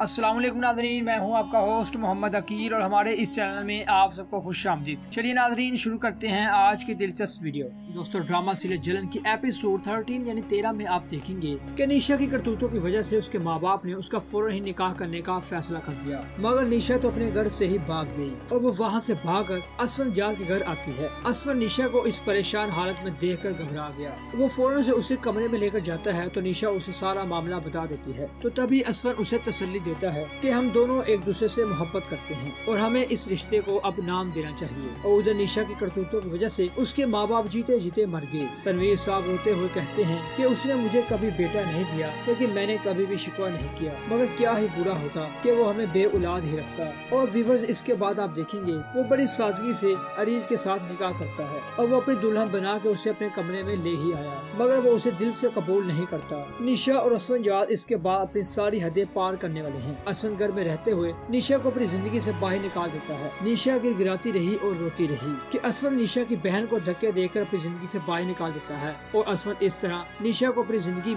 السلام علیکم ناظرین، میں ہوں آپ کا ہوسٹ محمد عقیل اور ہمارے اس چینل میں آپ سب کو خوش آمدید۔ چلیے ناظرین، شروع کرتے ہیں آج کی دلچسپ ویڈیو۔ دوستو، ڈرامہ سیریل جلن کی ایپیسوڈ 13 یعنی 13 میں آپ دیکھیں گے کہ نیشا کی کرتوتوں کی وجہ سے اس کے ماں باپ نے اس کا فوراً ہی نکاح کرنے کا فیصلہ کر دیا، مگر نیشا تو اپنے گھر سے ہی بھاگ گئی اور وہ وہاں سے بھاگ کر اسفن جاز کے گھر آتی ہے۔ اسفن نیشا کو اس پریشان حالت میں دیکھ کر گھبرا گیا۔ وہ فوراً سے اسے کمرے میں لے کر جاتا ہے تو نیشا اسے سارا معاملہ بتا دیتی ہے۔ تو تبھی اسفن اسے تسلی دیتا ہے کہ ہم دونوں ایک دوسرے سے محبت کرتے ہیں اور ہمیں اس رشتے کو اب نام دینا چاہیے۔ اور ادھر نیشا کی کرتوتوں کی وجہ سے اس کے ماں باپ جیتے جیتے مر گئے۔ تنویر صاحب روتے ہوئے کہتے ہیں کہ اس نے مجھے کبھی بیٹا نہیں دیا، لیکن میں نے کبھی بھی شکوہ نہیں کیا، مگر کیا ہی برا ہوتا کہ وہ ہمیں بے اولاد ہی رکھتا۔ اور ویورز، اس کے بعد آپ دیکھیں گے وہ بڑی سادگی سے عریض کے ساتھ نکاح کرتا ہے اور وہ اپنی دلہن بنا کے اسے اپنے کمرے میں لے ہی آیا، مگر وہ اسے دل سے قبول نہیں کرتا۔ نیشا اور اسفن جاز اس کے بعد اپنی ساری حدیں پار کرنے والے ہیں۔ اسفن گھر میں رہتے ہوئے نیشا کو اپنی زندگی سے باہر نکال دیتا ہے۔ نیشا گر گراتی رہی اور روتی رہی کہ اسفن نیشا کی بہن کو دھکے دے کر اپنی زندگی سے باہر نکال دیتا ہے، اور اسفن اس طرح نیشا کو اپنی زندگی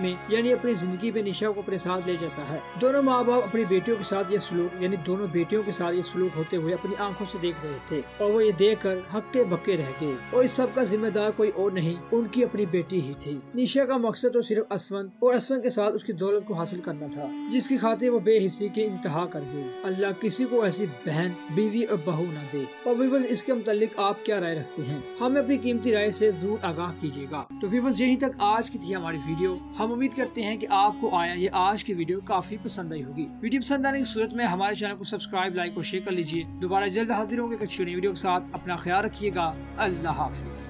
میں نیشا کو اپنے ساتھ لے جاتا ہے۔ دونوں ماں باپ اپنی بیٹیوں کے ساتھ یہ سلوک ہوتے ہوئے اپنی آنکھوں سے دیکھ رہے تھے، اور وہ یہ دیکھ کر ہکے بکے رہ گئے، اور اس سب کا ذمہ دار کوئی اور نہیں، ان کی اپنی بیٹی ہی تھی۔ نیشا کا مقصد تو صرف اسفن اور اسفن کے ساتھ اس کی دولت کو حاصل کرنا تھا، جس کی خاطر وہ بے حسی کی انتہا کر گئی۔ اللہ کسی کو ایسی بہن، بیوی اور بہو نہ دے۔ اور ویورز، اس کے متعلق آپ کیا رائے رکھتے ہیں؟ ہمیں اپنی قیمتی رائے سے ضرور آگاہ کیجیے گا۔ تو ویورز، یہیں تک آج کی تھی ہماری ویڈیو۔ ہم امید کرتے ہیں کہ آپ کو یہ آج کی ویڈیو کافی پسند آئی ہوگی۔ ویڈیو پسند آنے کی صورت میں ہمارے چینل کو سبسکرائب، لائک اور شیئر کر لیجیے۔ دوبارہ جلد حاضر ہوں گے ایک اچھی نئی ویڈیو کے ساتھ۔ اپنا خیال رکھیے گا۔ اللہ حافظ۔